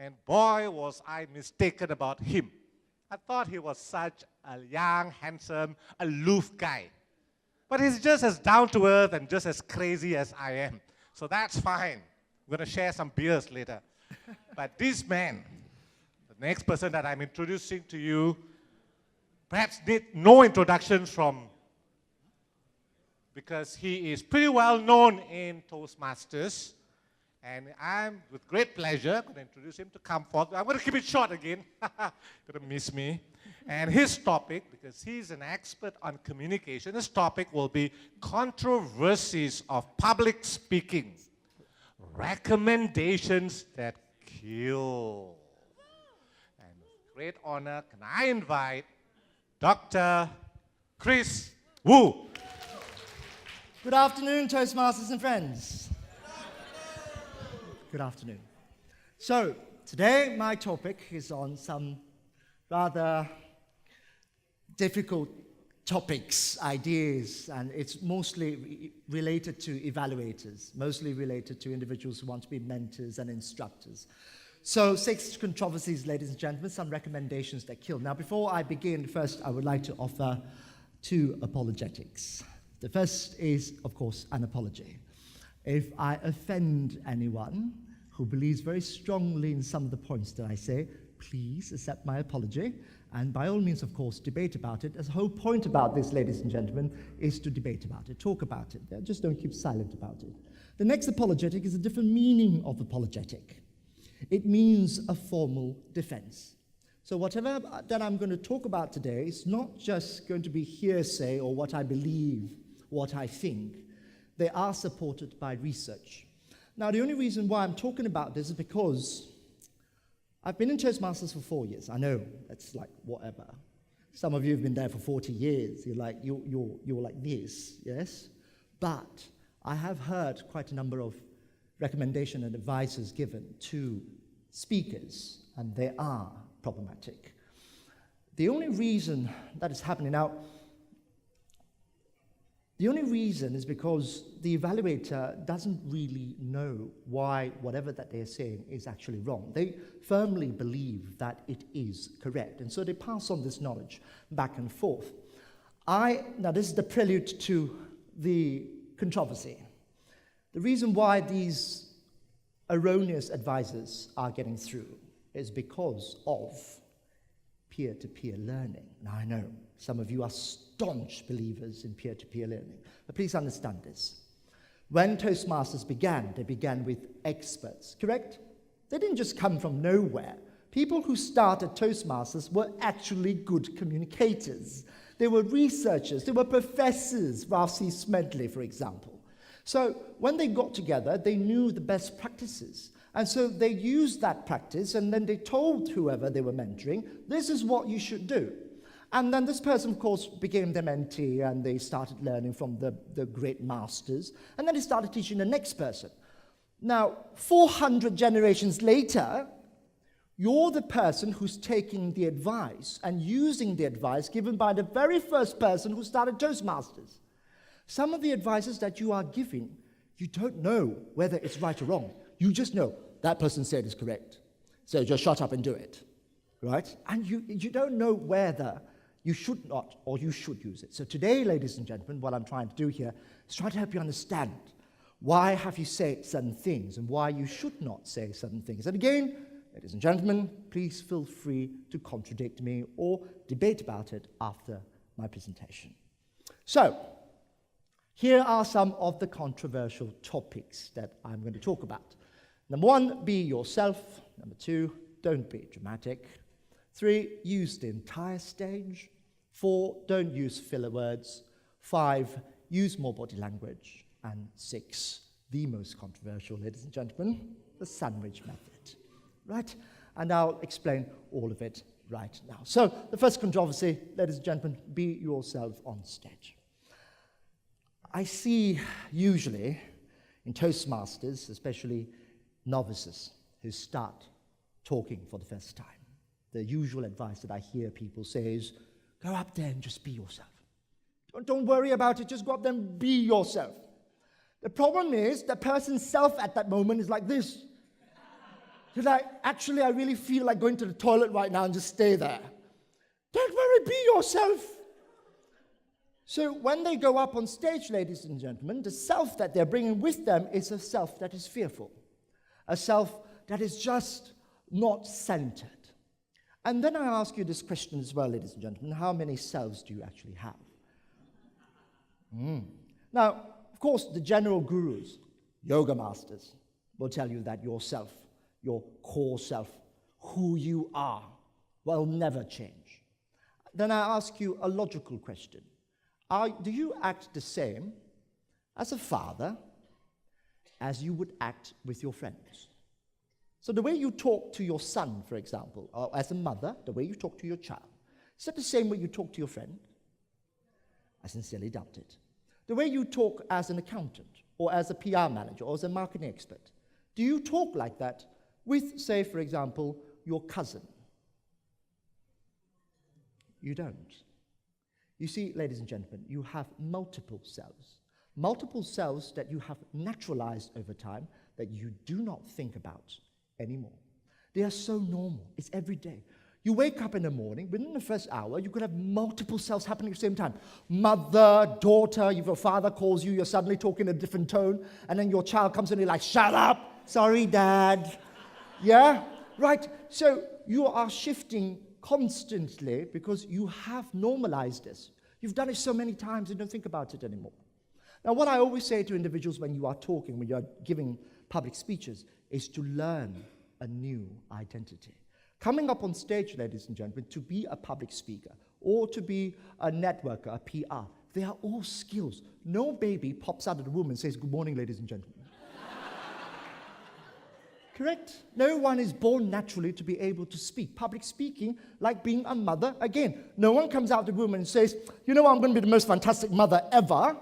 And boy, was I mistaken about him. I thought he was such a young, handsome, aloof guy. But he's just as down-to-earth and just as crazy as I am. So that's fine. We're going to share some beers later. But this man, the next person that I'm introducing to you, perhaps need no introduction because he is pretty well known in Toastmasters. And I'm, with great pleasure, going to introduce him to come forth. I'm going to keep it short again. Going to miss me. And his topic, because he's an expert on communication, his topic will be controversies of public speaking. Recommendations that kill. And with great honor, can I invite Dr. Chris Wu. Good afternoon, Toastmasters and friends. Good afternoon. So, today my topic is on some rather difficult topics, ideas, and it's mostly related to evaluators, mostly related to individuals who want to be mentors and instructors. So, 6 controversies, ladies and gentlemen, some recommendations that kill. Now, before I begin, first I would like to offer 2 apologetics. The first is, of course, an apology. If I offend anyone who believes very strongly in some of the points that I say, please accept my apology. And by all means, of course, debate about it. The whole point about this, ladies and gentlemen, is to debate about it, talk about it. Just don't keep silent about it. The next apologetic is a different meaning of apologetic. It means a formal defense. So whatever that I'm going to talk about today is not just going to be hearsay or what I believe, what I think. They are supported by research. Now, the only reason why I'm talking about this is because I've been in Toastmasters for 4 years. I know, that's like whatever. Some of you have been there for 40 years. You're like this, yes? But I have heard quite a number of recommendations and advices given to speakers, and they are problematic. The only reason that is happening now, the only reason is because the evaluator doesn't really know why whatever that they're saying is actually wrong. They firmly believe that it is correct, and so they pass on this knowledge back and forth. Now this is the prelude to the controversy. The reason why these erroneous advices are getting through is because of peer-to-peer learning. Now I know some of you are staunch believers in peer-to-peer learning, but please understand this. When Toastmasters began, they began with experts, correct? They didn't just come from nowhere. People who started Toastmasters were actually good communicators. They were researchers, they were professors, Ralph C. Smedley, for example. So when they got together, they knew the best practices. And so they used that practice, and then they told whoever they were mentoring, this is what you should do. And then this person, of course, became their mentee, and they started learning from the great masters. And then they started teaching the next person. Now, 400 generations later, you're the person who's taking the advice and using the advice given by the very first person who started Toastmasters. Some of the advices that you are giving, you don't know whether it's right or wrong. You just know that person said it's correct. So just shut up and do it, right? And you don't know whether you should not or you should use it. So today, ladies and gentlemen, what I'm trying to do here is try to help you understand why have you said certain things and why you should not say certain things. And again, ladies and gentlemen, please feel free to contradict me or debate about it after my presentation. So, here are some of the controversial topics that I'm going to talk about. Number 1, be yourself. Number 2, don't be dramatic. 3, use the entire stage. 4, don't use filler words. 5, use more body language. And 6, the most controversial, ladies and gentlemen, the sandwich method. Right? And I'll explain all of it right now. So, the first controversy, ladies and gentlemen, be yourself on stage. I see usually in Toastmasters, especially novices who start talking for the first time, the usual advice that I hear people say is, go up there and just be yourself. Don't worry about it, just go up there and be yourself. The problem is the person's self at that moment is like this. You're like, actually, I really feel like going to the toilet right now and just stay there. Don't worry, be yourself. So when they go up on stage, ladies and gentlemen, the self that they're bringing with them is a self that is fearful, a self that is just not centered. And then I ask you this question as well, ladies and gentlemen, how many selves do you actually have? Now, of course, the general gurus, yoga masters, will tell you that yourself, your core self, who you are, will never change. Then I ask you a logical question. Do you act the same as a father as you would act with your friends? So the way you talk to your son, for example, or as a mother, the way you talk to your child, is that the same way you talk to your friend? I sincerely doubt it. The way you talk as an accountant, or as a PR manager, or as a marketing expert, do you talk like that with, say, for example, your cousin? You don't. You see, ladies and gentlemen, you have multiple selves that you have naturalized over time that you do not think about anymore. They are so normal. It's every day. You wake up in the morning, within the first hour, you could have multiple selves happening at the same time. Mother, daughter, if your father calls you, you're suddenly talking in a different tone, and then your child comes in and you're like, shut up, sorry, Dad. Yeah? Right. So you are shifting constantly because you have normalized this. You've done it so many times, you don't think about it anymore. Now, what I always say to individuals when you are talking, when you are giving public speeches, is to learn a new identity. Coming up on stage, ladies and gentlemen, to be a public speaker or to be a networker, a PR, they are all skills. No baby pops out of the womb and says, good morning, ladies and gentlemen. Correct? No one is born naturally to be able to speak. Public speaking, like being a mother, again, no one comes out of the womb and says, you know what, I'm going to be the most fantastic mother ever,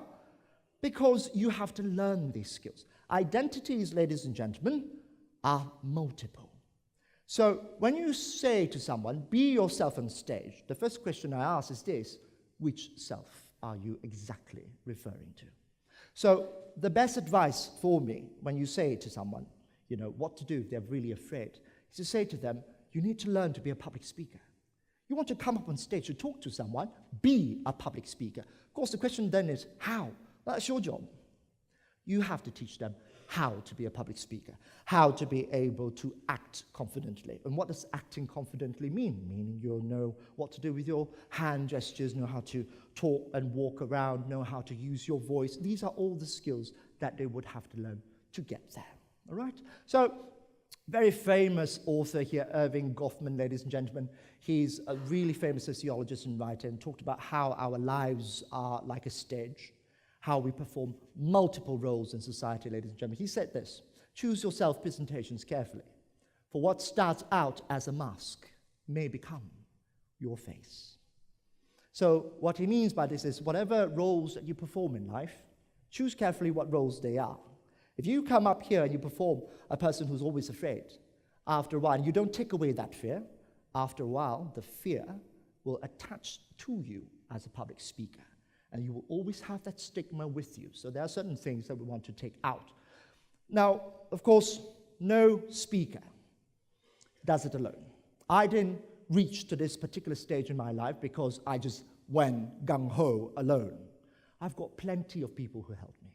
because you have to learn these skills. Identities, ladies and gentlemen, are multiple. So when you say to someone, be yourself on stage, the first question I ask is this: which self are you exactly referring to? So the best advice for me when you say to someone, you know, what to do if they're really afraid, is to say to them, you need to learn to be a public speaker. You want to come up on stage to talk to someone, be a public speaker. Of course, the question then is, how? That's your job. You have to teach them how to be a public speaker, how to be able to act confidently. And what does acting confidently mean? Meaning you'll know what to do with your hand gestures, know how to talk and walk around, know how to use your voice. These are all the skills that they would have to learn to get there. All right? So, very famous author here, Irving Goffman, ladies and gentlemen. He's a really famous sociologist and writer, and talked about how our lives are like a stage, how we perform multiple roles in society, ladies and gentlemen. He said this: choose your self-presentations carefully, for what starts out as a mask may become your face. So what he means by this is, whatever roles that you perform in life, choose carefully what roles they are. If you come up here and you perform a person who's always afraid, after a while, you don't take away that fear, after a while, the fear will attach to you as a public speaker, and you will always have that stigma with you. So there are certain things that we want to take out. Now, of course, no speaker does it alone. I didn't reach to this particular stage in my life because I just went gung-ho alone. I've got plenty of people who helped me.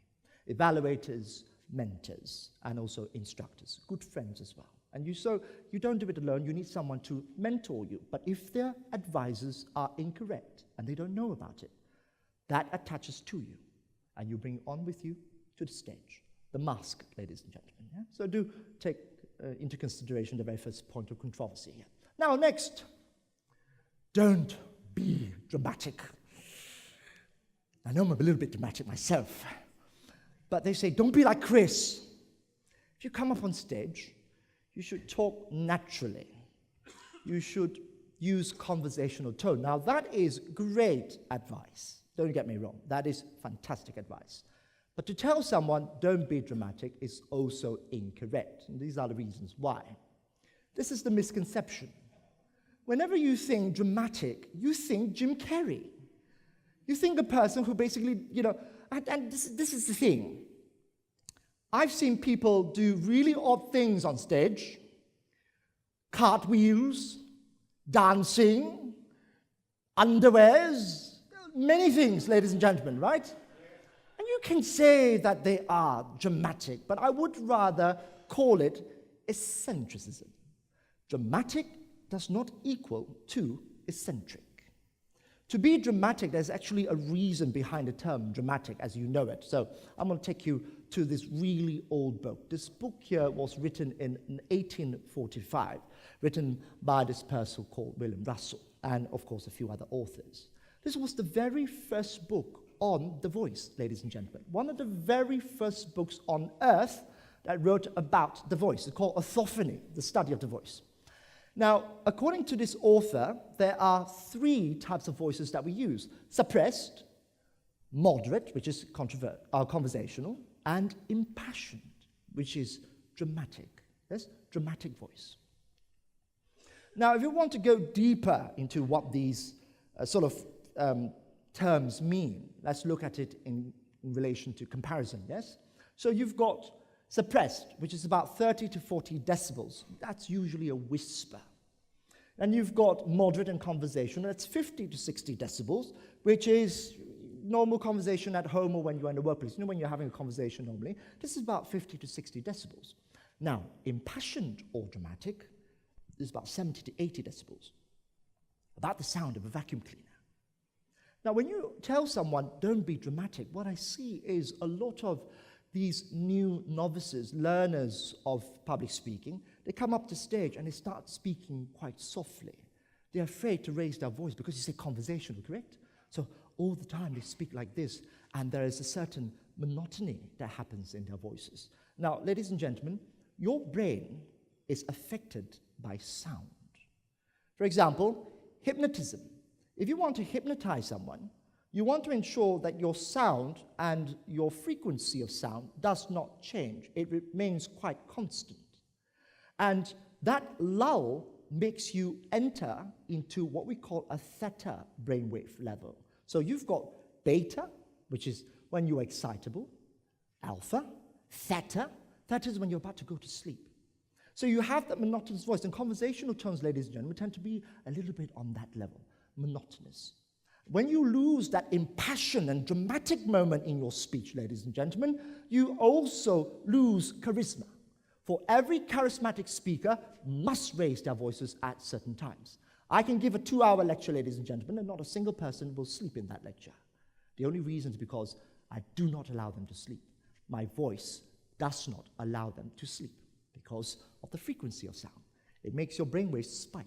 Evaluators, mentors, and also instructors, good friends as well. And you don't do it alone, you need someone to mentor you. But if their advisors are incorrect and they don't know about it, that attaches to you, and you bring it on with you to the stage. The mask, ladies and gentlemen. Yeah? So do take into consideration the very first point of controversy here. Now, next, don't be dramatic. I know I'm a little bit dramatic myself, but they say, don't be like Chris. If you come up on stage, you should talk naturally. You should use conversational tone. Now, that is great advice. Don't get me wrong. That is fantastic advice. But to tell someone, don't be dramatic, is also incorrect. And these are the reasons why. This is the misconception. Whenever you think dramatic, you think Jim Carrey. You think a person who basically, and this is the thing. I've seen people do really odd things on stage, cartwheels, dancing, underwears, many things, ladies and gentlemen, right? And you can say that they are dramatic, but I would rather call it eccentricism. Dramatic does not equal to eccentric. To be dramatic, there's actually a reason behind the term dramatic as you know it. So I'm going to take you to this really old book. This book here was written in 1845, written by this person called William Russell, and of course a few other authors. This was the very first book on the voice, ladies and gentlemen. One of the very first books on earth that wrote about the voice. It's called Orthophony, the study of the voice. Now, according to this author, there are 3 types of voices that we use. Suppressed, moderate, which is conversational, and impassioned, which is dramatic. Yes, dramatic voice. Now, if you want to go deeper into what these terms mean, let's look at it in relation to comparison, yes? So you've got suppressed, which is about 30 to 40 decibels. That's usually a whisper. And you've got moderate and conversational. That's 50 to 60 decibels, which is normal conversation at home or when you're in the workplace. You know, when you're having a conversation normally, this is about 50 to 60 decibels. Now, impassioned or dramatic is about 70 to 80 decibels, about the sound of a vacuum cleaner. Now, when you tell someone, don't be dramatic, what I see is a lot of these new novices, learners of public speaking, they come up to stage and they start speaking quite softly. They're afraid to raise their voice because you say conversational, correct? So all the time they speak like this, and there is a certain monotony that happens in their voices. Now, ladies and gentlemen, your brain is affected by sound. For example, hypnotism. If you want to hypnotize someone, you want to ensure that your sound and your frequency of sound does not change. It remains quite constant. And that lull makes you enter into what we call a theta brainwave level. So you've got beta, which is when you're excitable, alpha, theta. Theta is when you're about to go to sleep. So you have that monotonous voice. And conversational tones, ladies and gentlemen, tend to be a little bit on that level, monotonous. When you lose that impassioned and dramatic moment in your speech, ladies and gentlemen, you also lose charisma. For every charismatic speaker must raise their voices at certain times. I can give a 2-hour lecture, ladies and gentlemen, and not a single person will sleep in that lecture. The only reason is because I do not allow them to sleep. My voice does not allow them to sleep because of the frequency of sound. It makes your brainwaves spike.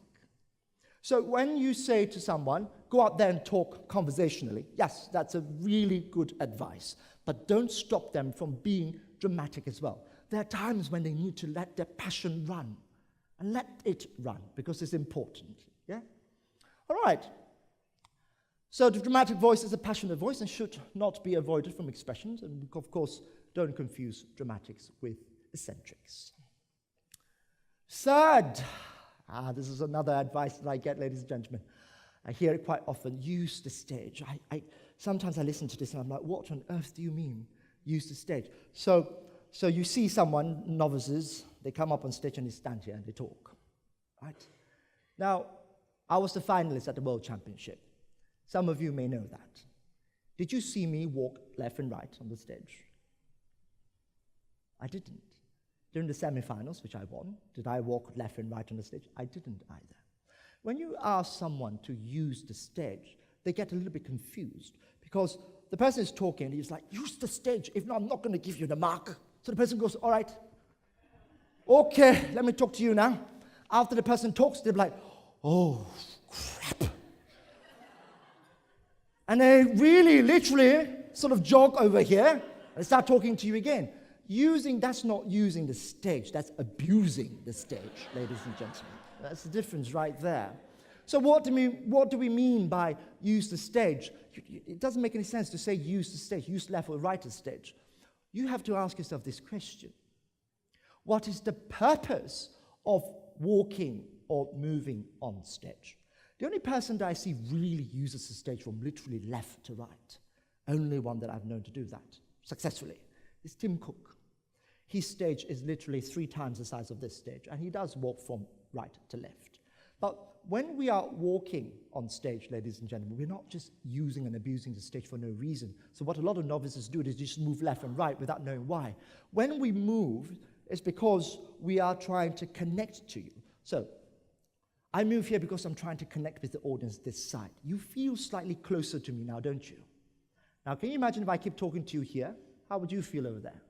So when you say to someone, go out there and talk conversationally, yes, that's a really good advice, but don't stop them from being dramatic as well. There are times when they need to let their passion run, and let it run, because it's important, yeah? All right. So the dramatic voice is a passionate voice and should not be avoided from expressions, and of course, don't confuse dramatics with eccentrics. Third, this is another advice that I get, ladies and gentlemen. I hear it quite often, use the stage. Sometimes I listen to this and I'm like, what on earth do you mean, use the stage? So you see someone, novices, they come up on stage and they stand here and they talk, right? Now, I was the finalist at the World Championship. Some of you may know that. Did you see me walk left and right on the stage? I didn't. During the semifinals, which I won, did I walk left and right on the stage? I didn't either. When you ask someone to use the stage, they get a little bit confused because the person is talking and he's like, use the stage, if not, I'm not going to give you the mark. So the person goes, all right, okay, let me talk to you now. After the person talks, they're like, oh, crap. And they really, literally sort of jog over here and start talking to you again. That's not using the stage, that's abusing the stage, ladies and gentlemen. That's the difference right there. So what do we mean by use the stage? It doesn't make any sense to say use the stage, use left or right of stage. You have to ask yourself this question. What is the purpose of walking or moving on stage? The only person that I see really uses the stage from literally left to right, only one that I've known to do that successfully, is Tim Cook. His stage is literally 3 times the size of this stage, and he does walk from right to left. But when we are walking on stage, ladies and gentlemen, we're not just using and abusing the stage for no reason. So what a lot of novices do is just move left and right without knowing why. When we move, it's because we are trying to connect to you. So I move here because I'm trying to connect with the audience this side. You feel slightly closer to me now, don't you? Now, can you imagine if I keep talking to you here? How would you feel over there?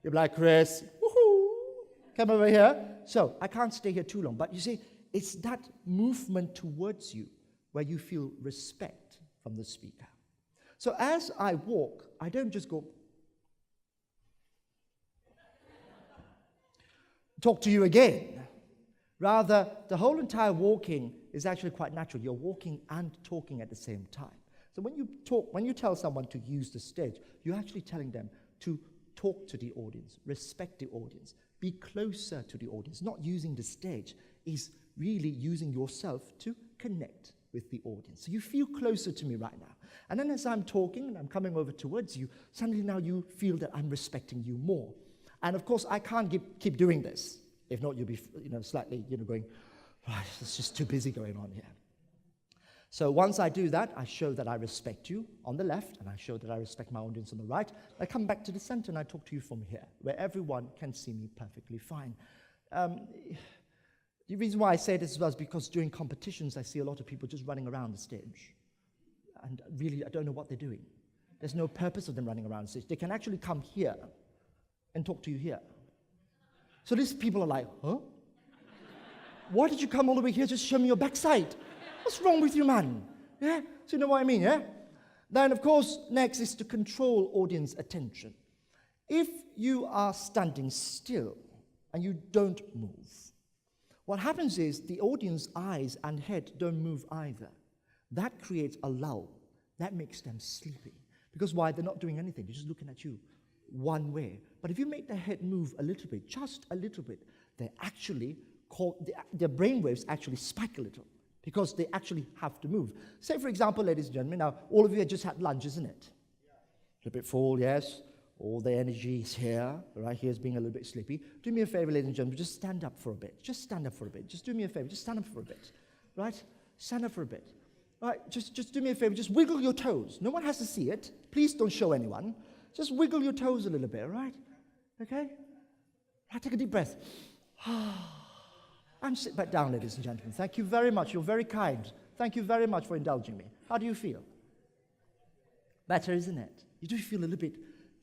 You'd be like, Chris, woohoo, come over here. So I can't stay here too long. But you see, it's that movement towards you where you feel respect from the speaker. So as I walk, I don't just go, talk to you again. Rather, the whole entire walking is actually quite natural. You're walking and talking at the same time. So when you tell someone to use the stage, you're actually telling them to talk to the audience, respect the audience, be closer to the audience. Not using the stage is really using yourself to connect with the audience. So you feel closer to me right now. And then as I'm talking and I'm coming over towards you, suddenly now you feel that I'm respecting you more. And of course, I can't keep doing this. If not, you'll be slightly going, right, it's just too busy going on here. So once I do that, I show that I respect you on the left, and I show that I respect my audience on the right. I come back to the center and I talk to you from here, where everyone can see me perfectly fine. The reason why I say this was because during competitions, I see a lot of people just running around the stage. And really, I don't know what they're doing. There's no purpose of them running around the stage. They can actually come here and talk to you here. So these people are like, huh? Why did you come all the way here? Just show me your backside. What's wrong with you, man? Yeah? So you know what I mean, yeah? Then, of course, next is to control audience attention. If you are standing still and you don't move, what happens is the audience eyes and head don't move either. That creates a lull. That makes them sleepy. Because why? They're not doing anything. They're just looking at you one way. But if you make the head move a little bit, just a little bit, they actually their brain waves actually spike a little because they actually have to move. Say, for example, ladies and gentlemen, now all of you have just had lunch, isn't it? A little bit full, yes. All the energy is here. Right here is being a little bit sleepy. Do me a favor, ladies and gentlemen, just stand up for a bit. Just stand up for a bit. Just do me a favor. Just stand up for a bit. Right? Stand up for a bit. Right? Just do me a favor. Just wiggle your toes. No one has to see it. Please don't show anyone. Just wiggle your toes a little bit, right? Okay? Right, take a deep breath. And sit back down, ladies and gentlemen. Thank you very much. You're very kind. Thank you very much for indulging me. How do you feel? Better, isn't it? You do feel a little bit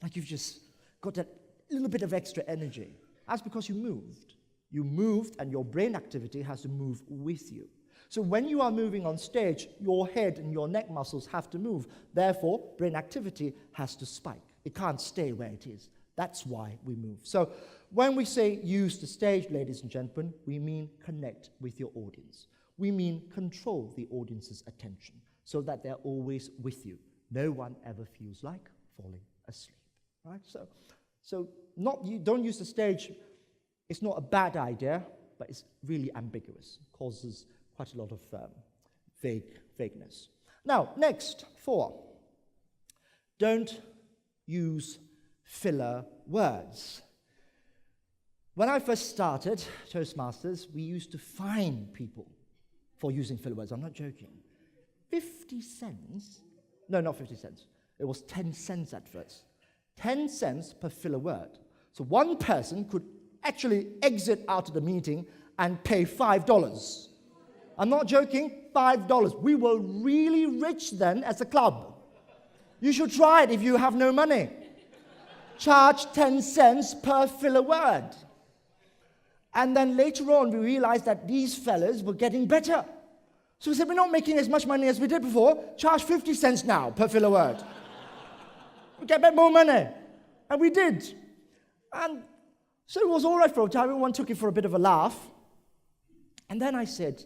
like you've just got that little bit of extra energy. That's because you moved. You moved, and your brain activity has to move with you. So when you are moving on stage, your head and your neck muscles have to move. Therefore, brain activity has to spike. It can't stay where it is. That's why we move. So when we say use the stage, ladies and gentlemen, we mean connect with your audience. We mean control the audience's attention so that they're always with you. No one ever feels like falling asleep. Right? So you don't use the stage. It's not a bad idea, but it's really ambiguous. It causes quite a lot of vagueness. Now, next, 4. Don't use filler words. When I first started Toastmasters, we used to fine people for using filler words. I'm not joking. 50 cents? No, not 50 cents. It was 10 cents at first. 10 cents per filler word. So one person could actually exit out of the meeting and pay $5. I'm not joking, $5. We were really rich then as a club. You should try it if you have no money. Charge 10 cents per filler word. And then later on, we realized that these fellas were getting better. So we said, we're not making as much money as we did before. Charge 50 cents now per filler word. We get back more money. And we did. And so it was all right for a time. Everyone took it for a bit of a laugh. And then I said,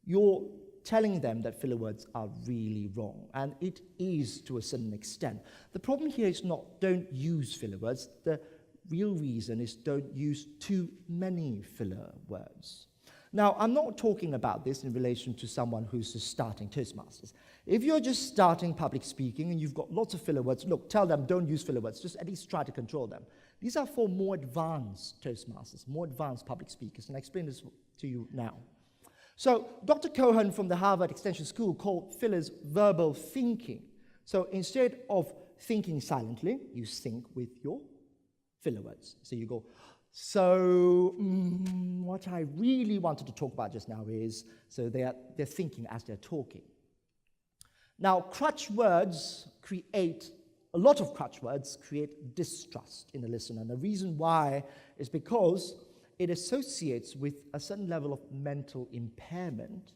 you're telling them that filler words are really wrong. And it is to a certain extent. The problem here is not don't use filler words. The real reason is don't use too many filler words. Now, I'm not talking about this in relation to someone who's just starting Toastmasters. If you're just starting public speaking and you've got lots of filler words, look, tell them don't use filler words. Just at least try to control them. These are for more advanced Toastmasters, more advanced public speakers, and I explain this to you now. So Dr. Cohen from the Harvard Extension School called fillers verbal thinking. So instead of thinking silently, you think with your filler words. So you go, so what I really wanted to talk about just now is, so they're thinking as they're talking. Now, crutch words create, a lot of crutch words create distrust in the listener. And the reason why is because it associates with a certain level of mental impairment,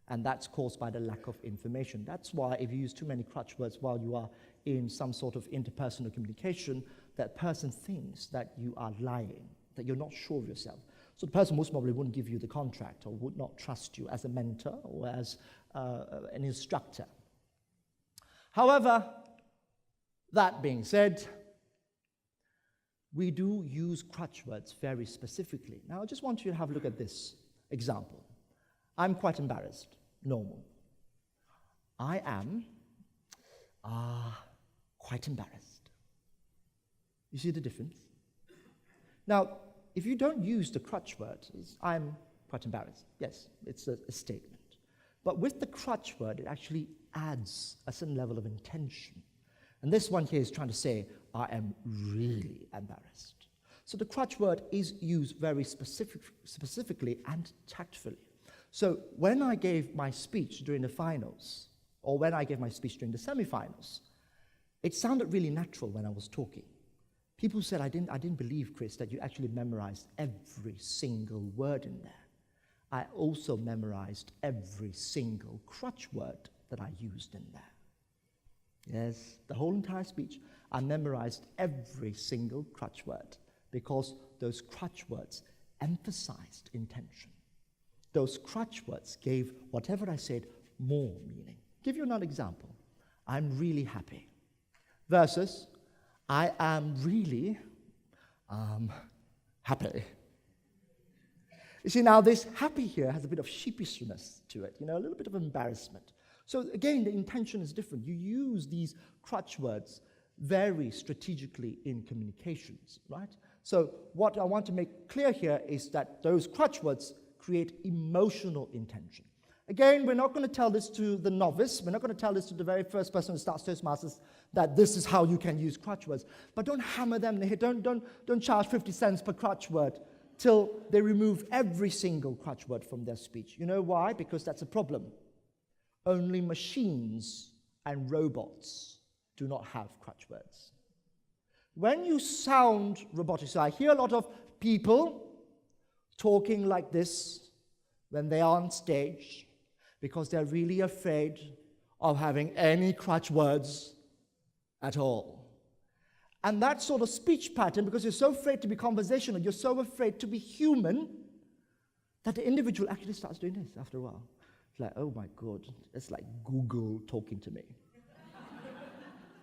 and that's caused by the lack of information. That's why if you use too many crutch words while you are in some sort of interpersonal communication, that person thinks that you are lying, that you're not sure of yourself. So the person most probably wouldn't give you the contract or would not trust you as a mentor or as an instructor. However, that being said, we do use crutch words very specifically. Now, I just want you to have a look at this example. I'm quite embarrassed. Normal. I am quite embarrassed. You see the difference? Now, if you don't use the crutch word, I'm quite embarrassed. Yes, it's a statement. But with the crutch word, it actually adds a certain level of intention. And this one here is trying to say, I am really embarrassed. So the crutch word is used very specifically and tactfully. So when I gave my speech during the finals, or when I gave my speech during the semifinals, it sounded really natural when I was talking. People said, I didn't believe, Chris, that you actually memorized every single word in there. I also memorized every single crutch word that I used in there. Yes, the whole entire speech, I memorized every single crutch word because those crutch words emphasized intention. Those crutch words gave whatever I said more meaning. Give you another example. I'm really happy versus I am really happy. You see, now this happy here has a bit of sheepishness to it, a little bit of embarrassment. So again, the intention is different. You use these crutch words very strategically in communications, right? So what I want to make clear here is that those crutch words create emotional intention. Again, we're not going to tell this to the novice. We're not going to tell this to the very first person who starts Toastmasters that this is how you can use crutch words. But don't hammer them. Don't charge 50 cents per crutch word till they remove every single crutch word from their speech. You know why? Because that's a problem. Only machines and robots do not have crutch words. When you sound robotic, so I hear a lot of people talking like this when they are on stage because they're really afraid of having any crutch words at all. And that sort of speech pattern, because you're so afraid to be conversational, you're so afraid to be human, that the individual actually starts doing this after a while. It's like, oh my God, it's like Google talking to me.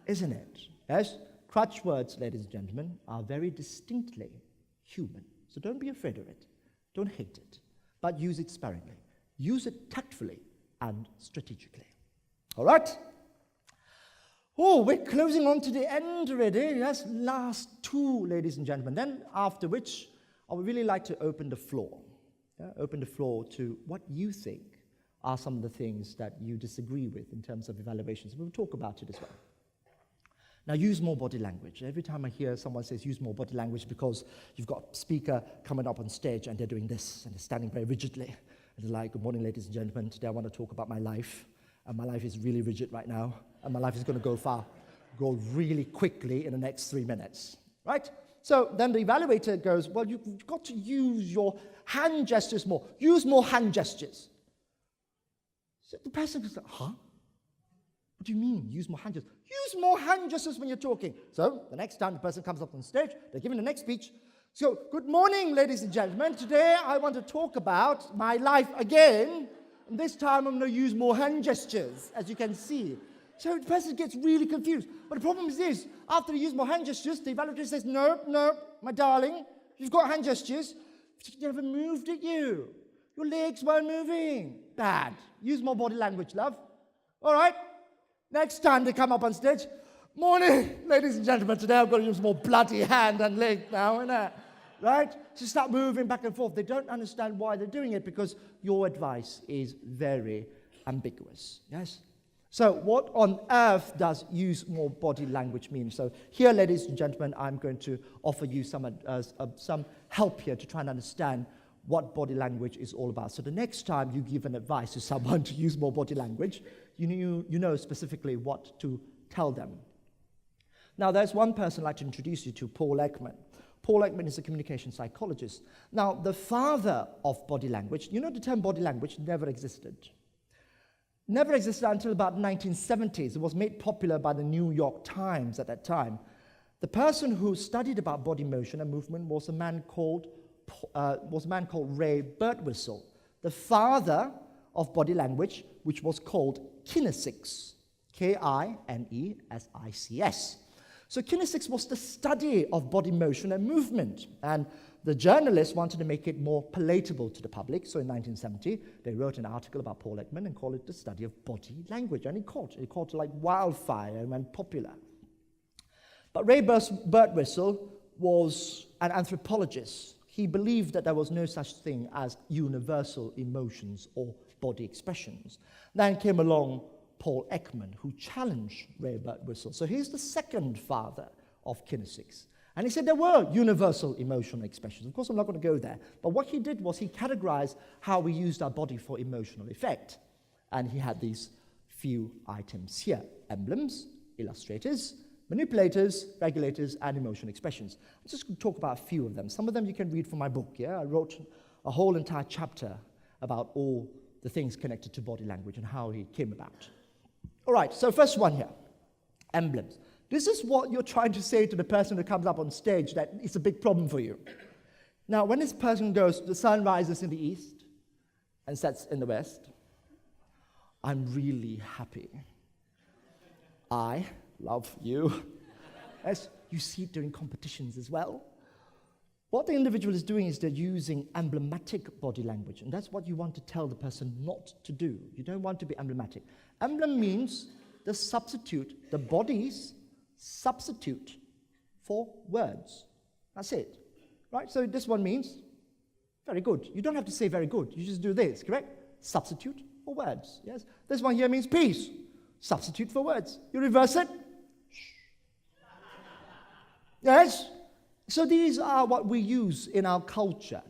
Isn't it? Yes? Crutch words, ladies and gentlemen, are very distinctly human. So don't be afraid of it. Don't hate it. But use it sparingly. Use it tactfully and strategically. All right? Oh, we're closing on to the end already. Yes, last two, ladies and gentlemen. Then after which, I would really like to open the floor. Open the floor to what you think are some of the things that you disagree with in terms of evaluations. We'll talk about it as well. Now, use more body language. Every time I hear someone says use more body language because you've got a speaker coming up on stage and they're doing this and they're standing very rigidly. And they're like, good morning, ladies and gentlemen. Today I want to talk about my life. And my life is really rigid right now. And my life is going to go really quickly in the next 3 minutes. Right? So then the evaluator goes, well, you've got to use your hand gestures more. Use more hand gestures. So the person goes, huh? What do you mean, use more hand gestures? Use more hand gestures when you're talking. So the next time the person comes up on stage, they're giving the next speech. So, good morning, ladies and gentlemen. Today I want to talk about my life again. And this time I'm going to use more hand gestures, as you can see. So the person gets really confused. But the problem is this. After they use more hand gestures, the evaluator says, no, my darling, you've got hand gestures. You never moved, did you? Your legs weren't moving. Bad. Use more body language, love. All right? Next time they come up on stage, morning, ladies and gentlemen, today I've got to use more bloody hand and leg now, innit? Right? So start moving back and forth. They don't understand why they're doing it because your advice is very ambiguous. Yes? So what on earth does use more body language mean? So here, ladies and gentlemen, I'm going to offer you some help here to try and understand what body language is all about. So the next time you give an advice to someone to use more body language, you know specifically what to tell them. Now, there's one person I'd like to introduce you to, Paul Ekman. Paul Ekman is a communication psychologist. Now, the father of body language, you know the term body language never existed. Never existed until about the 1970s. It was made popular by the New York Times at that time. The person who studied about body motion and movement was a man called Ray Birtwistle, the father of body language, which was called kinesics, Kinesics. So kinesics was the study of body motion and movement, and the journalists wanted to make it more palatable to the public. So in 1970, they wrote an article about Paul Ekman and called it the study of body language, and it caught like wildfire and went popular. But Ray Birtwistle was an anthropologist. He believed that there was no such thing as universal emotions or body expressions. Then came along Paul Ekman, who challenged Ray Birtwistle. So he's the second father of kinesics. And he said there were universal emotional expressions. Of course, I'm not going to go there. But what he did was he categorized how we used our body for emotional effect. And he had these few items here: emblems, illustrators, manipulators, regulators, and emotion expressions. I'm just going to talk about a few of them. Some of them you can read from my book. Yeah, I wrote a whole entire chapter about all the things connected to body language and how it came about. All right, so first one here, emblems. This is what you're trying to say to the person who comes up on stage, that it's a big problem for you. Now, when this person goes, the sun rises in the east and sets in the west, I'm really happy. I love you. As you see it during competitions as well. What the individual is doing is they're using emblematic body language, and that's what you want to tell the person not to do. You don't want to be emblematic. Emblem means the substitute, the body's substitute for words. That's it. Right? So this one means very good. You don't have to say very good. You just do this, correct? Substitute for words. Yes? This one here means peace. Substitute for words. You reverse it. Yes? So these are what we use in our culture.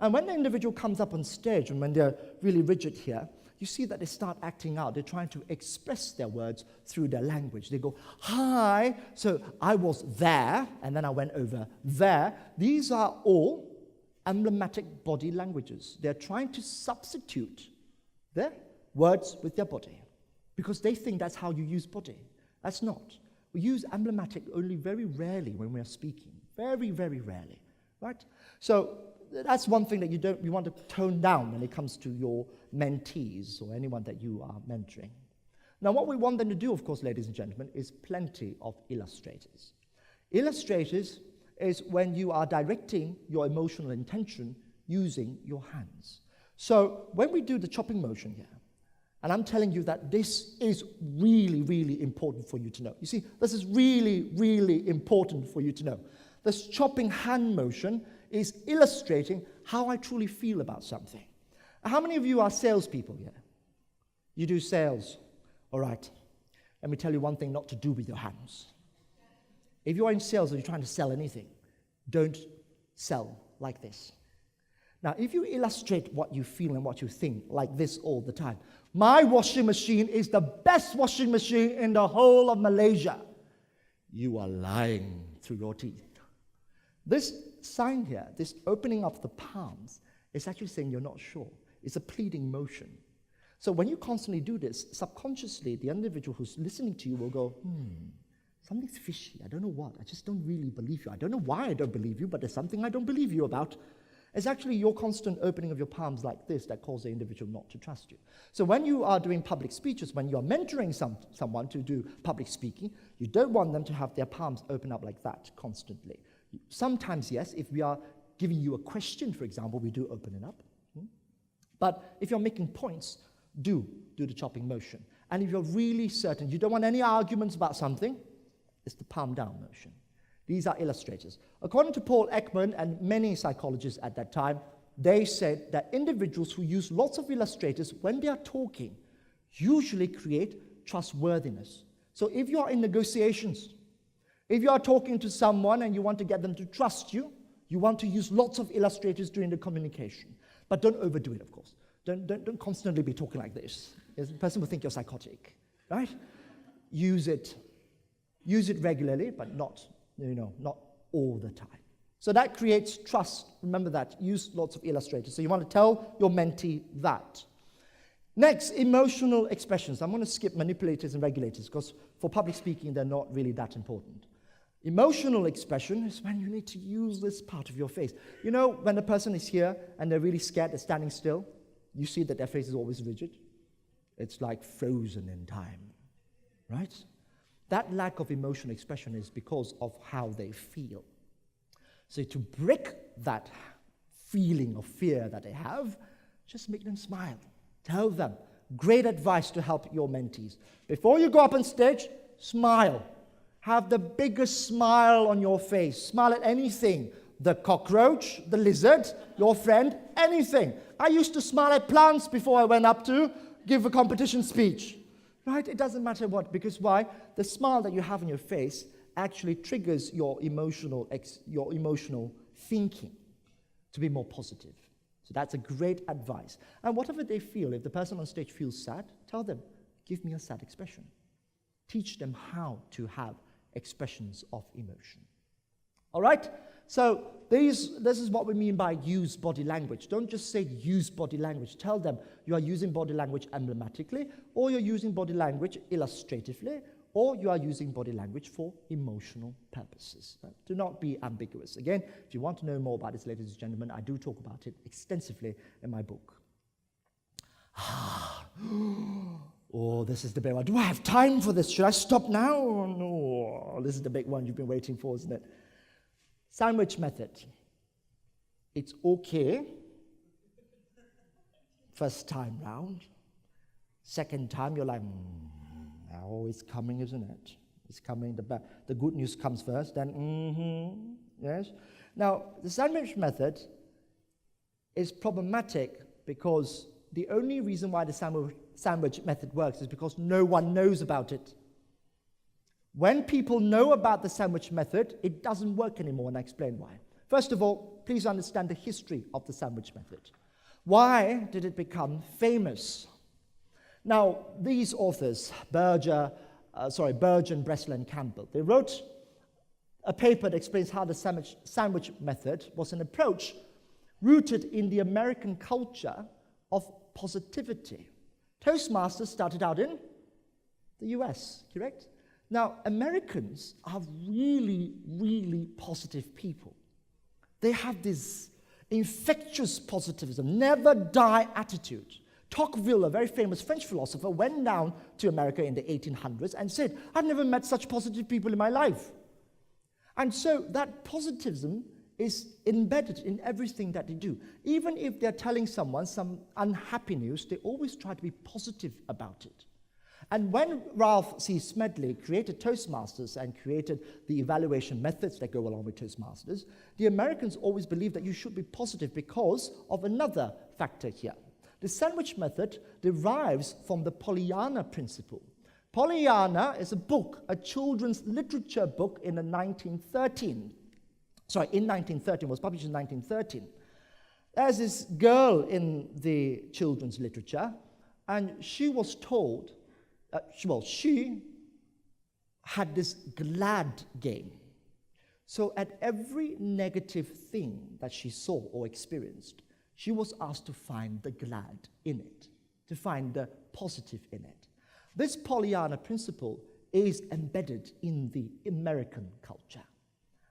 And when the individual comes up on stage and when they're really rigid here, you see that they start acting out. They're trying to express their words through their language. They go, hi, so I was there, and then I went over there. These are all emblematic body languages. They're trying to substitute their words with their body because they think that's how you use body. That's not. We use emblematic only very rarely when we are speaking. Very, very rarely, right? So that's one thing that you want to tone down when it comes to your mentees or anyone that you are mentoring. Now, what we want them to do, of course, ladies and gentlemen, is plenty of illustrators. Illustrators is when you are directing your emotional intention using your hands. So when we do the chopping motion here, and I'm telling you that this is really, really important for you to know. You see, this is really, really important for you to know. This chopping hand motion is illustrating how I truly feel about something. How many of you are salespeople here? You do sales. All right. Let me tell you one thing not to do with your hands. If you are in sales or you're trying to sell anything, don't sell like this. Now, if you illustrate what you feel and what you think like this all the time, my washing machine is the best washing machine in the whole of Malaysia. You are lying through your teeth. This sign here, this opening of the palms, is actually saying you're not sure. It's a pleading motion. So when you constantly do this, subconsciously, the individual who's listening to you will go, something's fishy. I don't know what. I just don't really believe you. I don't know why I don't believe you, but there's something I don't believe you about. It's actually your constant opening of your palms like this that causes the individual not to trust you. So when you are doing public speeches, when you're mentoring someone to do public speaking, you don't want them to have their palms open up like that constantly. Sometimes, yes, if we are giving you a question, for example, we do open it up. But if you're making points, do the chopping motion. And if you're really certain you don't want any arguments about something, it's the palm down motion. These are illustrators. According to Paul Ekman and many psychologists at that time, they said that individuals who use lots of illustrators when they are talking usually create trustworthiness. So if you are in negotiations, if you are talking to someone and you want to get them to trust you, you want to use lots of illustrators during the communication. But don't overdo it, of course. Don't constantly be talking like this. The person will think you're psychotic, right? Use it regularly, but not all the time. So that creates trust. Remember that. Use lots of illustrators. So you want to tell your mentee that. Next, emotional expressions. I'm going to skip manipulators and regulators because for public speaking, they're not really that important. Emotional expression is when you need to use this part of your face. You know, when a person is here and they're really scared, they're standing still, you see that their face is always rigid. It's like frozen in time, right? That lack of emotional expression is because of how they feel. So to break that feeling of fear that they have, just make them smile. Tell them. Great advice to help your mentees. Before you go up on stage, smile. Have the biggest smile on your face. Smile at anything. The cockroach, the lizard, your friend, anything. I used to smile at plants before I went up to give a competition speech. Right? It doesn't matter what, because why? The smile that you have on your face actually triggers your emotional thinking to be more positive. So that's a great advice. And whatever they feel, if the person on stage feels sad, tell them, give me a sad expression. Teach them how to have expressions of emotion. All right? So this is what we mean by use body language. Don't just say use body language. Tell them you are using body language emblematically, or you're using body language illustratively, or you are using body language for emotional purposes. Right? Do not be ambiguous. Again, if you want to know more about this, ladies and gentlemen, I do talk about it extensively in my book. Oh, this is the big one. Do I have time for this? Should I stop now? Oh, no. This is the big one you've been waiting for, isn't it? Sandwich method. It's okay. First time round. Second time, you're like, oh, it's coming, isn't it? It's coming. The good news comes first, then, yes. Now, the sandwich method is problematic because the only reason why the sandwich method works is because no one knows about it. When people know about the sandwich method, it doesn't work anymore, and I explain why. First of all, please understand the history of the sandwich method. Why did it become famous? Now, these authors, Berger, Breslin, and Campbell, they wrote a paper that explains how the sandwich method was an approach rooted in the American culture of positivity. Toastmasters started out in the US, correct? Now, Americans are really, really positive people. They have this infectious positivism, never die attitude. Tocqueville, a very famous French philosopher, went down to America in the 1800s and said, I've never met such positive people in my life. And so that positivism is embedded in everything that they do. Even if they're telling someone some unhappy news, they always try to be positive about it. And when Ralph C. Smedley created Toastmasters and created the evaluation methods that go along with Toastmasters, the Americans always believed that you should be positive because of another factor here. The sandwich method derives from the Pollyanna principle. Pollyanna is a book, a children's literature book in 1913, was published in 1913. There's this girl in the children's literature, and she was told, she had this glad game. So at every negative thing that she saw or experienced, she was asked to find the glad in it, to find the positive in it. This Pollyanna principle is embedded in the American culture.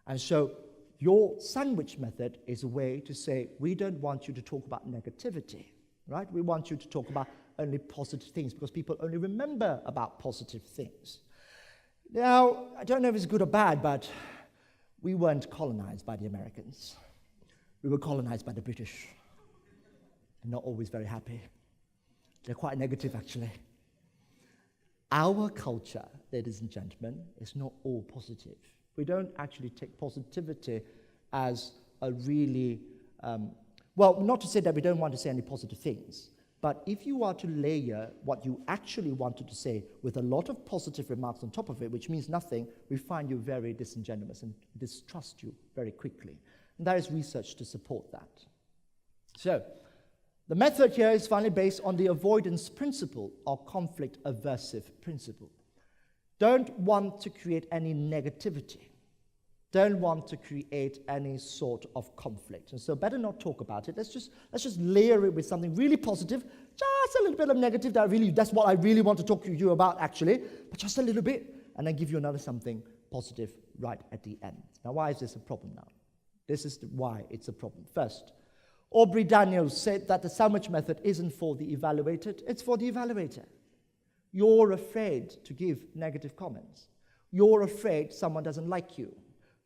And so your sandwich method is a way to say, we don't want you to talk about negativity, right? We want you to talk about only positive things because people only remember about positive things. Now, I don't know if it's good or bad, but we weren't colonized by the Americans. We were colonized by the British. They're not always very happy. They're quite negative, actually. Our culture, ladies and gentlemen, is not all positive. We don't actually take positivity as a really, well, not to say that we don't want to say any positive things, but if you are to layer what you actually wanted to say with a lot of positive remarks on top of it, which means nothing, we find you very disingenuous and distrust you very quickly. And there is research to support that. So, the method here is finally based on the avoidance principle or conflict aversive principle. Don't want to create any negativity. Don't want to create any sort of conflict. And so better not talk about it. Let's just layer it with something really positive, just a little bit of negative that's what I really want to talk to you about actually, but just a little bit, and then give you another something positive right at the end. Now why is this a problem now? This is why it's a problem. First, Aubrey Daniels said that the sandwich method isn't for the evaluated, it's for the evaluator. You're afraid to give negative comments. You're afraid someone doesn't like you.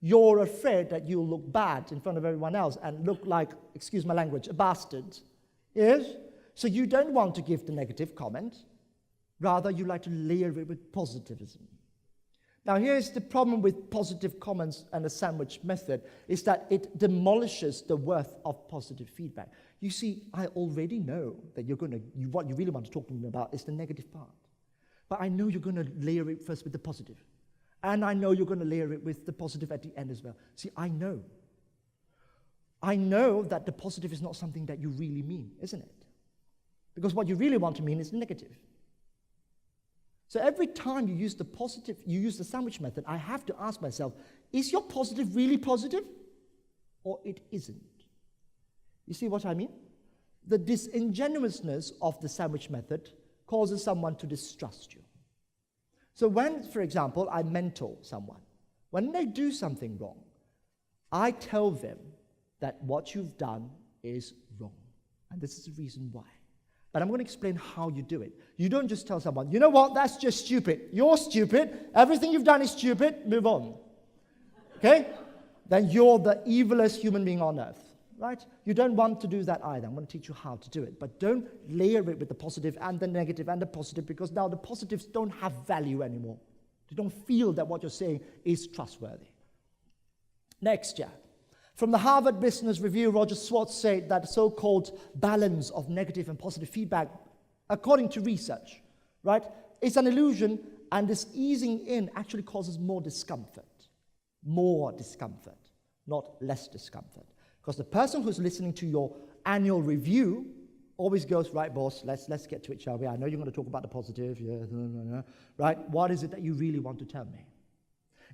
You're afraid that you'll look bad in front of everyone else and look like, excuse my language, a bastard. Yes? So you don't want to give the negative comment. Rather, you like to layer it with positivism. Now, here's the problem with positive comments and the sandwich method, is that it demolishes the worth of positive feedback. You see, I already know that what you really want to talk to me about is the negative part. But I know you're going to layer it first with the positive. And I know you're going to layer it with the positive at the end as well. See, I know. I know that the positive is not something that you really mean, isn't it? Because what you really want to mean is negative. So every time you use the sandwich method, I have to ask myself, is your positive really positive? Or it isn't? You see what I mean? The disingenuousness of the sandwich method causes someone to distrust you. So when, for example, I mentor someone, when they do something wrong, I tell them that what you've done is wrong. And this is the reason why. But I'm going to explain how you do it. You don't just tell someone, you know what, that's just stupid. You're stupid. Everything you've done is stupid. Move on. Okay? Then you're the evilest human being on earth. Right? You don't want to do that either. I'm going to teach you how to do it. But don't layer it with the positive and the negative and the positive, because now the positives don't have value anymore. They don't feel that what you're saying is trustworthy. Next, from the Harvard Business Review, Roger Schwartz said that the so-called balance of negative and positive feedback, according to research, right, is an illusion, and this easing in actually causes more discomfort. More discomfort, not less discomfort. Because the person who's listening to your annual review always goes, right, boss, let's get to it, shall we? I know you're going to talk about the positive, right? What is it that you really want to tell me?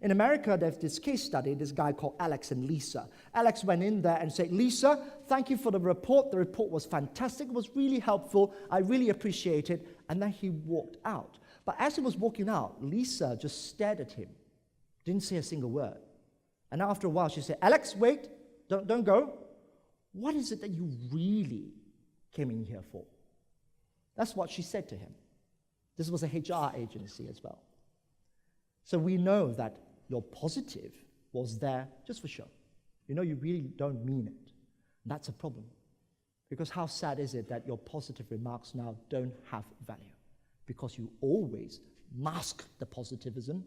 In America, there's this case study, this guy called Alex and Lisa. Alex went in there and said, Lisa, thank you for the report. The report was fantastic. It was really helpful. I really appreciate it. And then he walked out. But as he was walking out, Lisa just stared at him, didn't say a single word. And after a while, she said, Alex, wait. Don't go. What is it that you really came in here for? That's what she said to him. This was a HR agency as well. So we know that your positive was there just for show. You know, you really don't mean it. And that's a problem. Because how sad is it that your positive remarks now don't have value? Because you always mask the positivism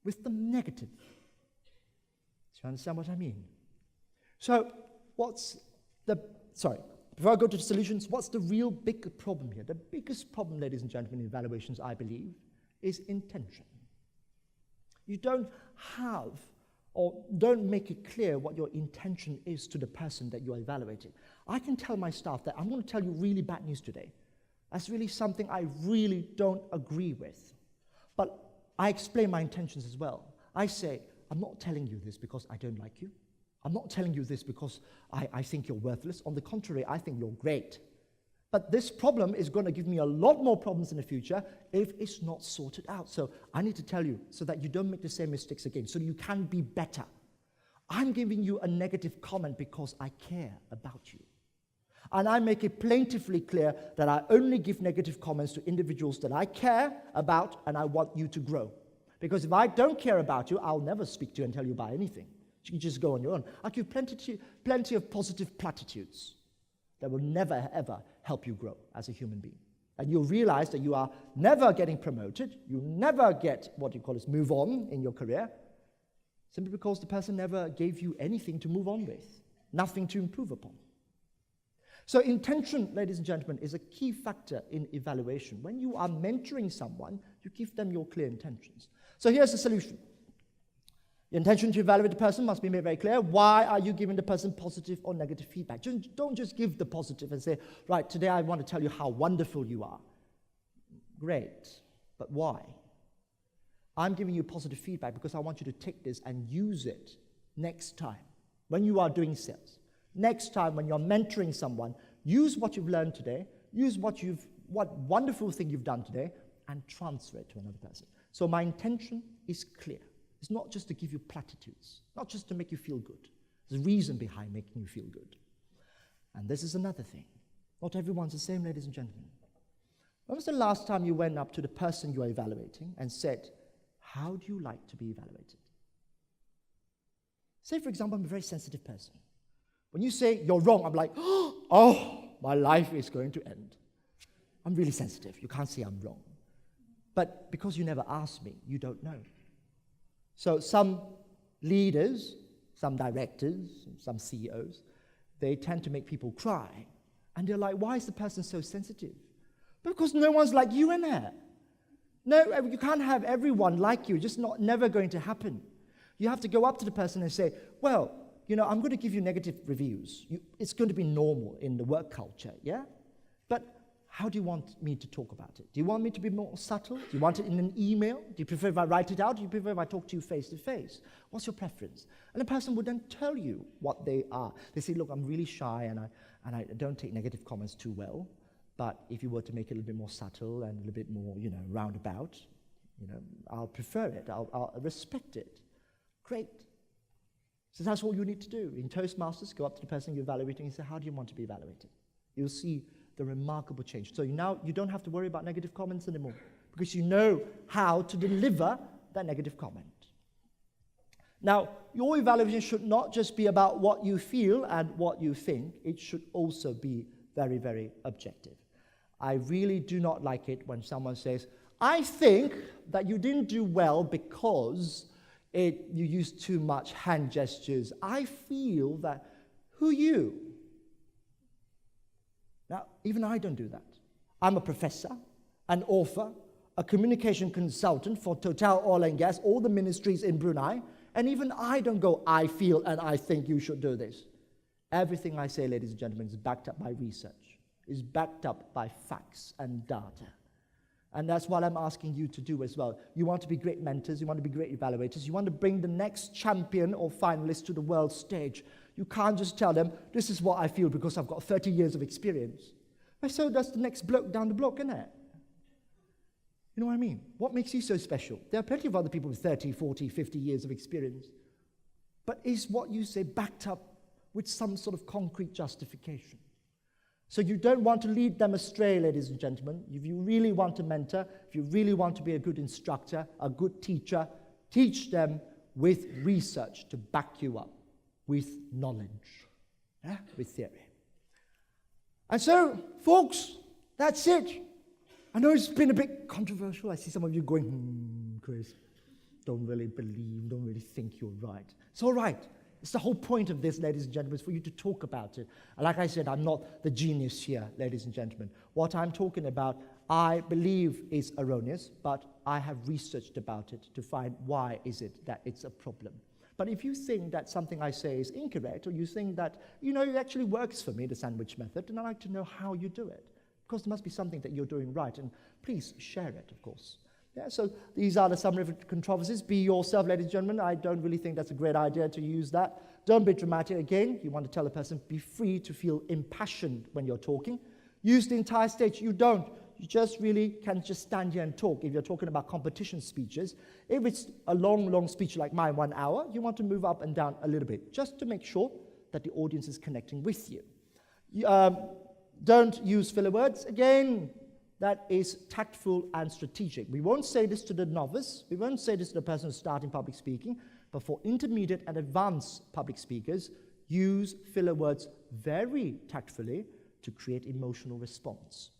with the negative. Do you understand what I mean? So, before I go to the solutions, what's the real big problem here? The biggest problem, ladies and gentlemen, in evaluations, I believe, is intention. You don't have, or don't make it clear what your intention is to the person that you're evaluating. I can tell my staff that I'm going to tell you really bad news today. That's really something I really don't agree with. But I explain my intentions as well. I say, I'm not telling you this because I don't like you. I'm not telling you this because I think you're worthless. On the contrary, I think you're great. But this problem is going to give me a lot more problems in the future if it's not sorted out. So I need to tell you so that you don't make the same mistakes again, so you can be better. I'm giving you a negative comment because I care about you. And I make it plaintively clear that I only give negative comments to individuals that I care about and I want you to grow. Because if I don't care about you, I'll never speak to you and tell you about anything. You can just go on your own. I give plenty of positive platitudes. that will never, ever help you grow as a human being. And you'll realize that you are never getting promoted, you never get what you call is move on in your career, simply because the person never gave you anything to move on with, nothing to improve upon. So intention, ladies and gentlemen, is a key factor in evaluation. When you are mentoring someone, you give them your clear intentions. So here's the solution. The intention to evaluate the person must be made very clear. Why are you giving the person positive or negative feedback? Don't just give the positive and say, right, today I want to tell you how wonderful you are. Great, but why? I'm giving you positive feedback because I want you to take this and use it next time when you are doing sales. Next time when you're mentoring someone, use what you've learned today, use what wonderful thing you've done today, and transfer it to another person. So my intention is clear. It's not just to give you platitudes, not just to make you feel good. There's a reason behind making you feel good. And this is another thing. Not everyone's the same, ladies and gentlemen. When was the last time you went up to the person you are evaluating and said, how do you like to be evaluated? Say, for example, I'm a very sensitive person. When you say you're wrong, I'm like, oh, my life is going to end. I'm really sensitive. You can't say I'm wrong. But because you never asked me, you don't know. So some leaders, some directors, some CEOs, they tend to make people cry. And they're like, why is the person so sensitive? Because no one's like you in there. No, you can't have everyone like you. Just never going to happen. You have to go up to the person and say, well, you know, I'm going to give you negative reviews. It's going to be normal in the work culture, yeah? But how do you want me to talk about it? Do you want me to be more subtle? Do you want it in an email? Do you prefer if I write it out? Do you prefer if I talk to you face to face? What's your preference? And the person would then tell you what they are. They say, look, I'm really shy and I don't take negative comments too well. But if you were to make it a little bit more subtle and a little bit more, you know, roundabout, you know, I'll prefer it. I'll respect it. Great. So that's what you need to do. In Toastmasters, go up to the person you're evaluating and say, how do you want to be evaluated? You'll see the remarkable change. So now you don't have to worry about negative comments anymore because you know how to deliver that negative comment. Now, your evaluation should not just be about what you feel and what you think. It should also be very, very objective. I really do not like it when someone says, I think that you didn't do well because you used too much hand gestures. I feel that, who you? Now, even I don't do that. I'm a professor, an author, a communication consultant for Total Oil and Gas, all the ministries in Brunei, and even I don't go, I feel and I think you should do this. Everything I say, ladies and gentlemen, is backed up by research, is backed up by facts and data. And that's what I'm asking you to do as well. You want to be great mentors, you want to be great evaluators, you want to bring the next champion or finalist to the world stage. You can't just tell them, this is what I feel because I've got 30 years of experience. But so does the next bloke down the block, innit? You know what I mean? What makes you so special? There are plenty of other people with 30, 40, 50 years of experience. But is what you say backed up with some sort of concrete justification? So you don't want to lead them astray, ladies and gentlemen. If you really want to mentor, if you really want to be a good instructor, a good teacher, teach them with research to back you up, with knowledge, with theory. And so, folks, that's it. I know it's been a bit controversial. I see some of you going, Chris, don't really believe, don't really think you're right. It's all right. It's the whole point of this, ladies and gentlemen, is for you to talk about it. And like I said, I'm not the genius here, ladies and gentlemen. What I'm talking about, I believe is erroneous, but I have researched about it to find why is it that it's a problem. But if you think that something I say is incorrect, or you think that, you know, it actually works for me, the sandwich method, then I'd like to know how you do it. Because there must be something that you're doing right, and please share it, of course. Yeah, so these are the summary of controversies. Be yourself, ladies and gentlemen. I don't really think that's a great idea to use that. Don't be dramatic. Again, you want to tell a person, be free to feel impassioned when you're talking. Use the entire stage. You don't. You just really can just stand here and talk. If you're talking about competition speeches, if it's a long, long speech like mine, 1 hour, you want to move up and down a little bit, just to make sure that the audience is connecting with you. Don't use filler words. Again, that is tactful and strategic. We won't say this to the novice. We won't say this to the person who's starting public speaking. But for intermediate and advanced public speakers, use filler words very tactfully to create emotional response.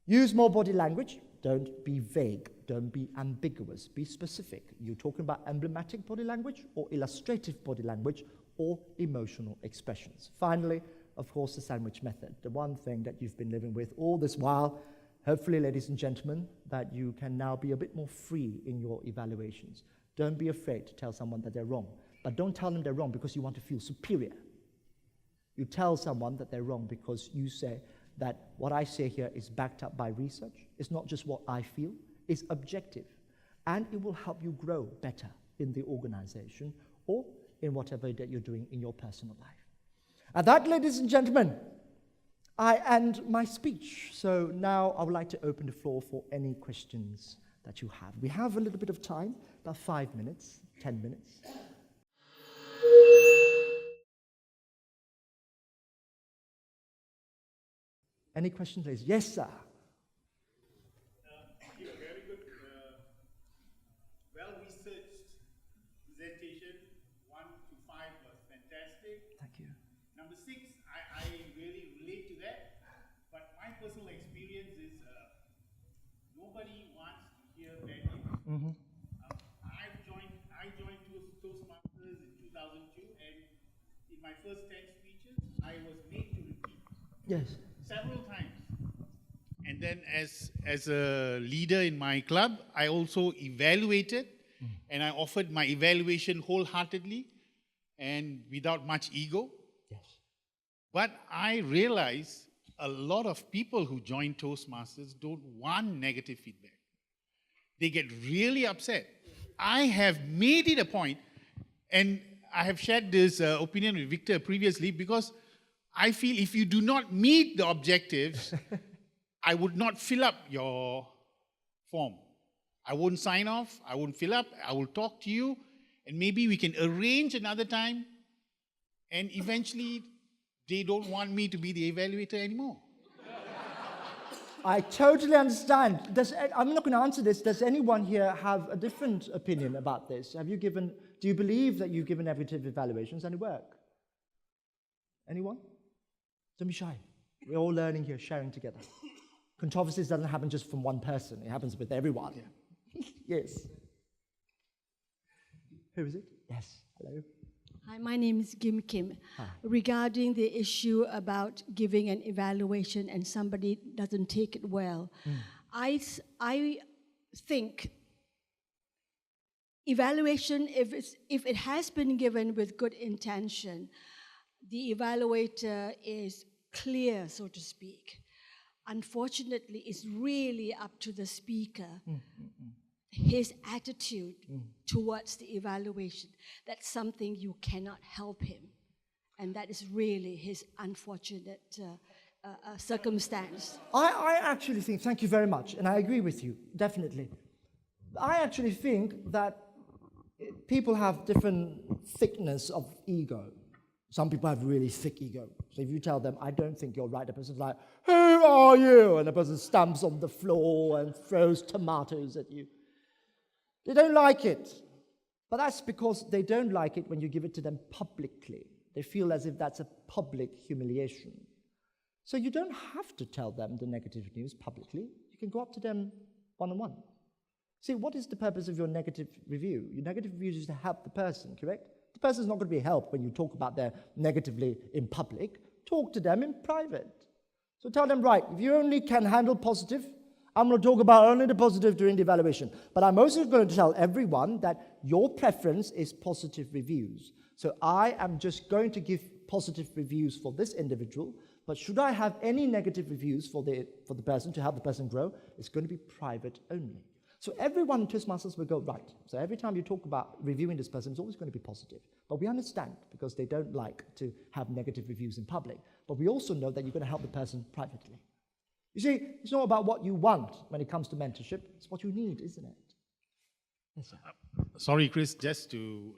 Use more body language. Don't be vague. Don't be ambiguous. Be specific. You're talking about emblematic body language or illustrative body language or emotional expressions. Finally, of course, the sandwich method, the one thing that you've been living with all this while. Hopefully, ladies and gentlemen, that you can now be a bit more free in your evaluations. Don't be afraid to tell someone that they're wrong. But don't tell them they're wrong because you want to feel superior. You tell someone that they're wrong because you say that what I say here is backed up by research. It's not just what I feel. It's objective. And it will help you grow better in the organization or in whatever that you're doing in your personal life. And that, ladies and gentlemen, I end my speech. So now I would like to open the floor for any questions that you have. We have a little bit of time, about 5 minutes, 10 minutes. Any questions, please? Yes, sir. Very good, well-researched presentation. 1 to 5 was fantastic. Thank you. Number 6, I really relate to that. But my personal experience is nobody wants to hear bad news. Mm-hmm. I joined Toastmasters in 2002, and in my first 10 speeches, I was made to repeat. Yes. Several times. And then as a leader in my club, I also evaluated and I offered my evaluation wholeheartedly and without much ego. Yes. But I realize a lot of people who join Toastmasters don't want negative feedback. They get really upset. I have made it a point, and I have shared this opinion with Victor previously, because I feel if you do not meet the objectives, I would not fill up your form. I won't sign off, I won't fill up, I will talk to you, and maybe we can arrange another time, and eventually they don't want me to be the evaluator anymore. I totally understand. I'm not going to answer this. Does anyone here have a different opinion about this? Do you believe that you've given negative evaluations any work? Anyone? Don't be shy. We're all learning here, sharing together. Controversies doesn't happen just from one person. It happens with everyone. Yeah. Yes. Who is it? Yes. Hello. Hi, my name is Kim. Hi. Regarding the issue about giving an evaluation and somebody doesn't take it well, I think evaluation, if it has been given with good intention, the evaluator is clear, so to speak. Unfortunately, it's really up to the speaker, his attitude towards the evaluation. That's something you cannot help him. And that is really his unfortunate circumstance. I actually think, thank you very much, and I agree with you, definitely. I actually think that people have different thickness of ego. Some people have really thick ego. So if you tell them, I don't think you're right, the person's like, who are you? And the person stamps on the floor and throws tomatoes at you. They don't like it. But that's because they don't like it when you give it to them publicly. They feel as if that's a public humiliation. So you don't have to tell them the negative news publicly. You can go up to them one-on-one. See, what is the purpose of your negative review? Your negative review is to help the person, correct? The person's not going to be helped when you talk about them negatively in public. Talk to them in private. So tell them, right, if you only can handle positive, I'm going to talk about only the positive during the evaluation. But I'm also going to tell everyone that your preference is positive reviews. So I am just going to give positive reviews for this individual, but should I have any negative reviews for the person to help the person grow, it's going to be private only. So everyone in Toastmasters will go, right, so every time you talk about reviewing this person, it's always going to be positive. But we understand, because they don't like to have negative reviews in public. But we also know that you're going to help the person privately. You see, it's not about what you want when it comes to mentorship, it's what you need, isn't it? Yes, sir. Sorry, Chris, just to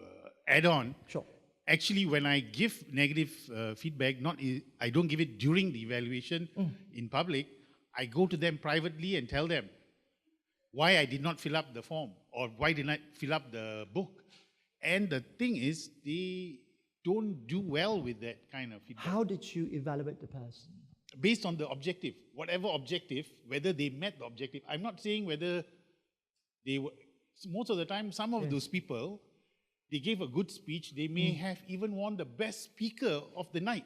add on. Sure. Actually, when I give negative feedback, I don't give it during the evaluation in public. I go to them privately and tell them why I did not fill up the form or why did I fill up the book. And the thing is, they don't do well with that kind of feedback. How did you evaluate the person? based on the objective, whatever objective, whether they met the objective. I'm not saying whether they were, most of the time, some of those people, they gave a good speech, they may have even won the best speaker of the night.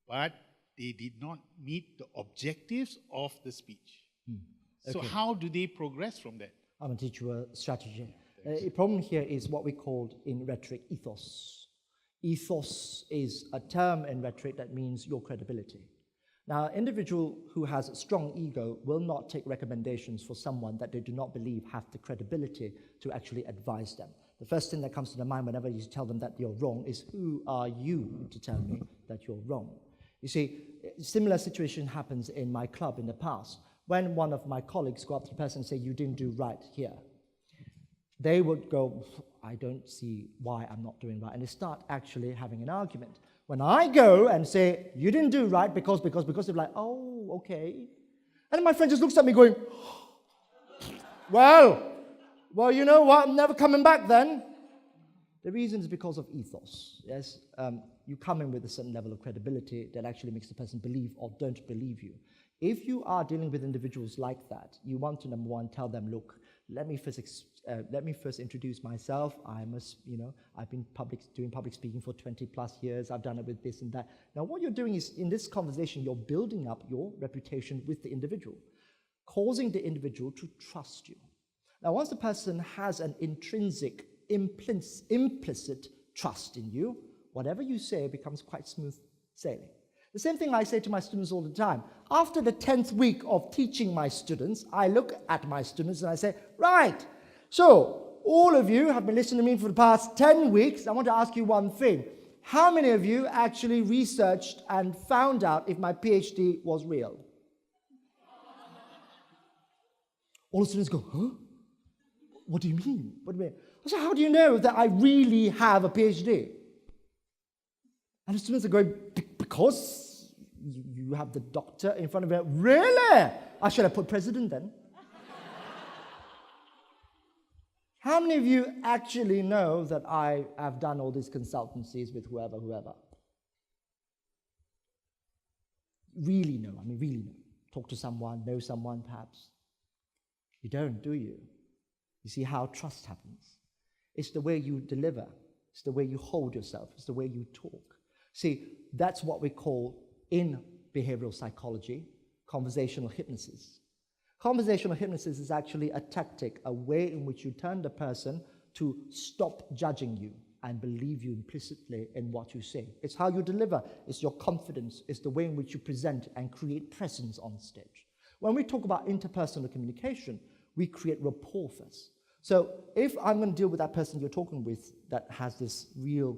But they did not meet the objectives of the speech. So how do they progress from that? I'm going to teach you a strategy. The problem here is what we called in rhetoric ethos. Ethos is a term in rhetoric that means your credibility. Now, an individual who has a strong ego will not take recommendations for someone that they do not believe have the credibility to actually advise them. The first thing that comes to their mind whenever you tell them that you're wrong is, who are you to tell me that you're wrong? You see, a similar situation happens in my club in the past. When one of my colleagues go up to the person and say, you didn't do right here, they would go, I don't see why I'm not doing right. And they start actually having an argument. When I go and say, you didn't do right because, they're like, oh, okay. And then my friend just looks at me going, well, you know what, I'm never coming back then. The reason is because of ethos. Yes, you come in with a certain level of credibility that actually makes the person believe or don't believe you. If you are dealing with individuals like that, you want to, number one, tell them, look, let me first introduce myself. I've been doing public speaking for 20 plus years. I've done it with this and that. Now, what you're doing is, in this conversation, you're building up your reputation with the individual, causing the individual to trust you. Now, once the person has an intrinsic, implicit trust in you, whatever you say becomes quite smooth sailing. The same thing I say to my students all the time. After the 10th week of teaching my students, I look at my students and I say, right, so all of you have been listening to me for the past 10 weeks. I want to ask you one thing. How many of you actually researched and found out if my PhD was real? All the students go, huh? What do you mean? What do you mean? I said, how do you know that I really have a PhD? And the students are going, because you have the doctor in front of you. Really? I should have put president then. How many of you actually know that I have done all these consultancies with whoever? Really know, really know. Talk to someone, know someone perhaps. You don't, do you? You see how trust happens. It's the way you deliver. It's the way you hold yourself. It's the way you talk. See, that's what we call, in behavioral psychology, conversational hypnosis. Conversational hypnosis is actually a tactic, a way in which you turn the person to stop judging you and believe you implicitly in what you say. It's how you deliver. It's your confidence. It's the way in which you present and create presence on stage. When we talk about interpersonal communication, we create rapport first. So if I'm going to deal with that person you're talking with that has this real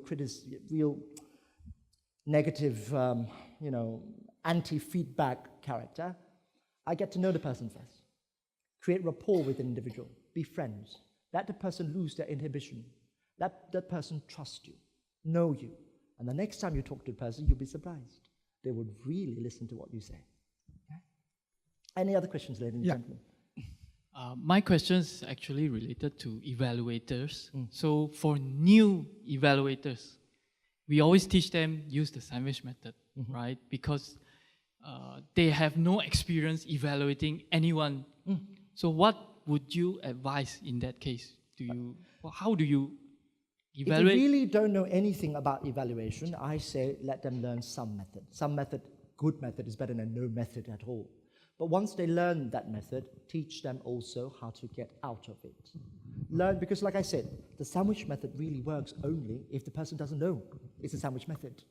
negative, anti-feedback character, I get to know the person first. Create rapport with an individual. Be friends. Let the person lose their inhibition. Let that person trust you, know you. And the next time you talk to the person, you'll be surprised. They would really listen to what you say. Okay? Any other questions, ladies and gentlemen? My question is actually related to evaluators. So for new evaluators, we always teach them use the sandwich method, right? Because they have no experience evaluating anyone. So what would you advise in that case? How do you evaluate? If you really don't know anything about evaluation, I say let them learn some method. Some method, good method, is better than no method at all. But once they learn that method, teach them also how to get out of it. Learn, because like I said, the sandwich method really works only if the person doesn't know it's a sandwich method.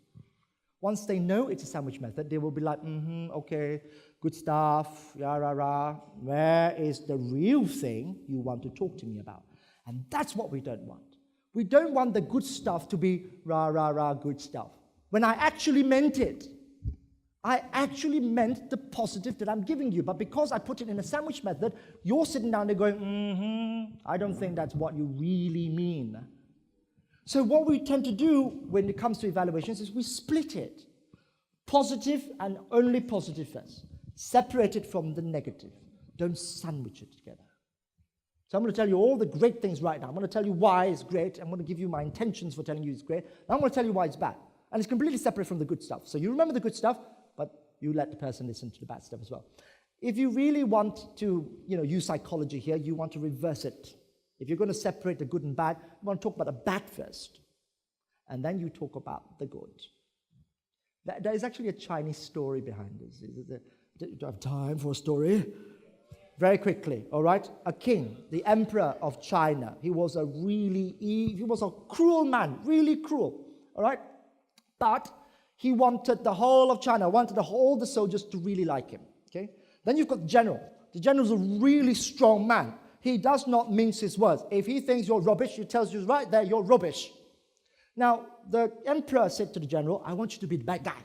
Once they know it's a sandwich method, they will be like, okay, good stuff, rah. Where is the real thing you want to talk to me about? And that's what we don't want. We don't want the good stuff to be rah, good stuff. When I actually meant it, I actually meant the positive that I'm giving you. But because I put it in a sandwich method, you're sitting down there going, I don't think that's what you really mean. So what we tend to do when it comes to evaluations is we split it. Positive and only positive first. Separate it from the negative. Don't sandwich it together. So I'm going to tell you all the great things right now. I'm going to tell you why it's great. I'm going to give you my intentions for telling you it's great. And I'm going to tell you why it's bad. And it's completely separate from the good stuff. So you remember the good stuff, but you let the person listen to the bad stuff as well. If you really want to, use psychology here, you want to reverse it. If you're going to separate the good and bad, you want to talk about the bad first, and then you talk about the good. There is actually a Chinese story behind this. Do you have time for a story? Very quickly, all right? A king, the emperor of China, he was a cruel man, really cruel, all right? But he wanted the whole of China, wanted all the soldiers to really like him, okay? Then you've got the general. The general's a really strong man. He does not mince his words. If he thinks you're rubbish, he tells you right there, you're rubbish. Now, the emperor said to the general, I want you to be the bad guy.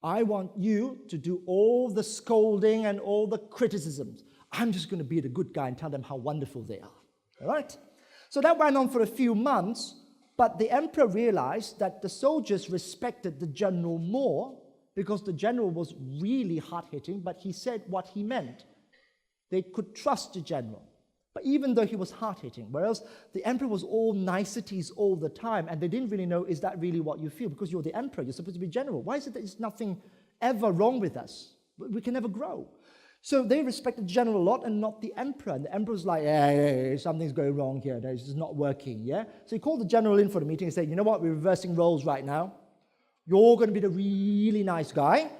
I want you to do all the scolding and all the criticisms. I'm just going to be the good guy and tell them how wonderful they are. All right? So that went on for a few months, but the emperor realized that the soldiers respected the general more because the general was really hard-hitting, but he said what he meant. They could trust the general. But even though he was hard-hitting, whereas the emperor was all niceties all the time, and they didn't really know, is that really what you feel? Because you're the emperor, you're supposed to be general. Why is it that there's nothing ever wrong with us? We can never grow. So they respected the general a lot and not the emperor. And the emperor was like, hey, something's going wrong here. This is not working, yeah? So he called the general in for the meeting and said, you know what, we're reversing roles right now. You're going to be the really nice guy,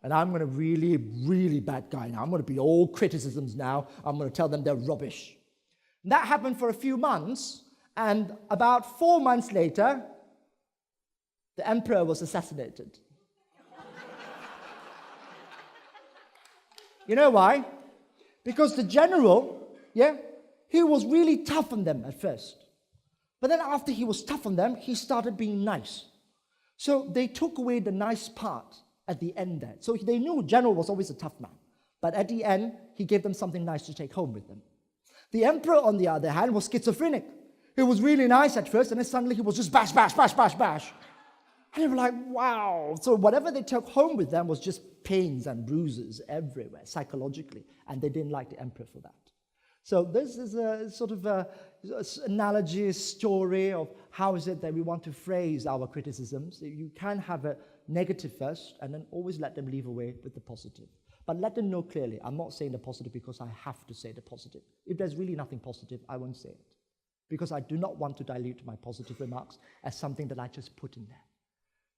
and I'm going to really, really bad guy now. I'm going to be all criticisms now. I'm going to tell them they're rubbish. And that happened for a few months, and about 4 months later, the emperor was assassinated. You know why? Because the general, he was really tough on them at first. But then after he was tough on them, he started being nice. So they took away the nice part at the end there. So they knew general was always a tough man. But at the end, he gave them something nice to take home with them. The emperor, on the other hand, was schizophrenic. He was really nice at first, and then suddenly he was just bash, bash, bash, bash, bash. And they were like, wow. So whatever they took home with them was just pains and bruises everywhere, psychologically. And they didn't like the emperor for that. So this is a sort of analogy, story of how is it that we want to phrase our criticisms. You can have a negative first, and then always let them leave away with the positive. But let them know clearly, I'm not saying the positive because I have to say the positive. If there's really nothing positive, I won't say it. Because I do not want to dilute my positive remarks as something that I just put in there.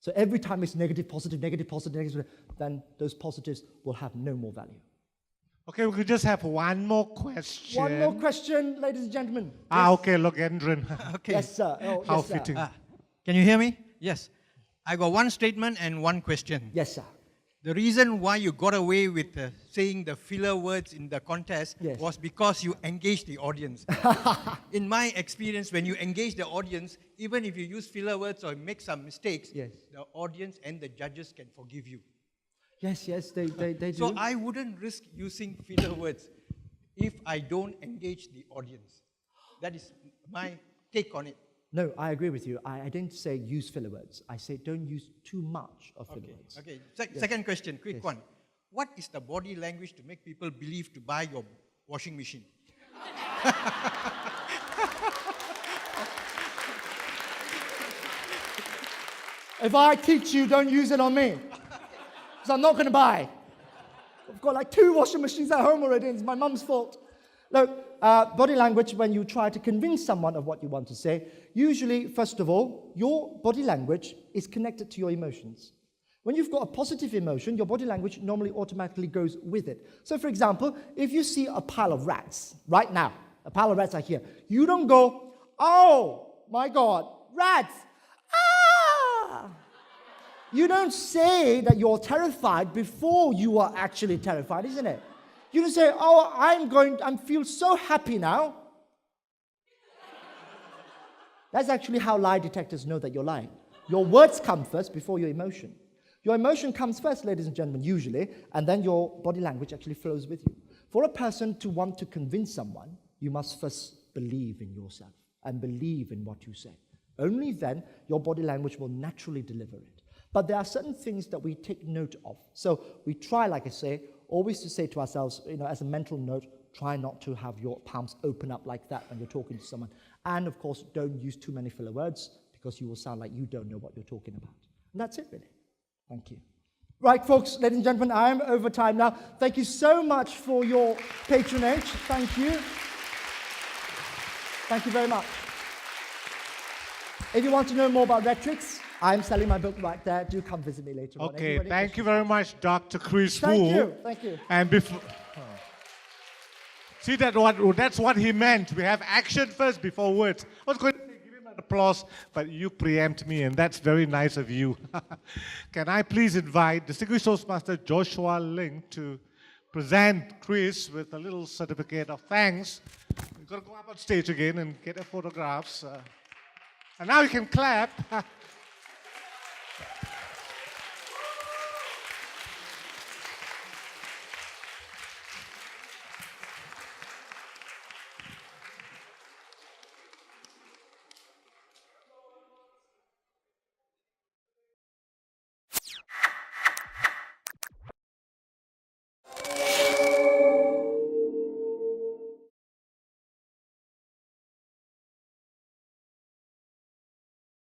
So every time it's negative, positive, negative, positive, negative, then those positives will have no more value. Okay, we could just have one more question. One more question, ladies and gentlemen. Okay, Logendran. Okay. Yes, sir. Oh, How yes, sir. fitting. Can you hear me? Yes. I got one statement and one question. Yes, sir. The reason why you got away with saying the filler words in the contest was because you engaged the audience. In my experience, when you engage the audience, even if you use filler words or make some mistakes, the audience and the judges can forgive you. Yes, they do. So I wouldn't risk using filler words if I don't engage the audience. That is my take on it. No, I agree with you. I didn't say use filler words. I say don't use too much of filler words. Okay. Second question, quick one. What is the body language to make people believe to buy your washing machine? If I teach you, don't use it on me. Because I'm not going to buy. I've got like 2 washing machines at home already, and it's my mum's fault. Look, body language, when you try to convince someone of what you want to say, usually, first of all, your body language is connected to your emotions. When you've got a positive emotion, your body language normally automatically goes with it. So, for example, if you see a pile of rats right now, a pile of rats are here, you don't go, oh, my God, rats, ah! You don't say that you're terrified before you are actually terrified, isn't it? You don't say, oh, I feel so happy now. That's actually how lie detectors know that you're lying. Your words come first before your emotion. Your emotion comes first, ladies and gentlemen, usually, and then your body language actually flows with you. For a person to want to convince someone, you must first believe in yourself and believe in what you say. Only then your body language will naturally deliver it. But there are certain things that we take note of. So we try, like I say, always to say to ourselves, as a mental note, try not to have your palms open up like that when you're talking to someone. And of course, don't use too many filler words because you will sound like you don't know what you're talking about. And that's it, really. Thank you. Right, folks, ladies and gentlemen, I am over time now. Thank you so much for your patronage. Thank you. Thank you very much. If you want to know more about rhetorics, I'm selling my book right there. Do come visit me later on. Okay, Everybody, thank you very much, Dr. Chris Wu. Thank you. And before, see that's what he meant. We have action first before words. I was going to give him an applause, but you preempt me, and that's very nice of you. Can I please invite distinguished Toastmaster Joshua Ling to present Chris with a little certificate of thanks. You've got to go up on stage again and get their photographs. And now you can clap.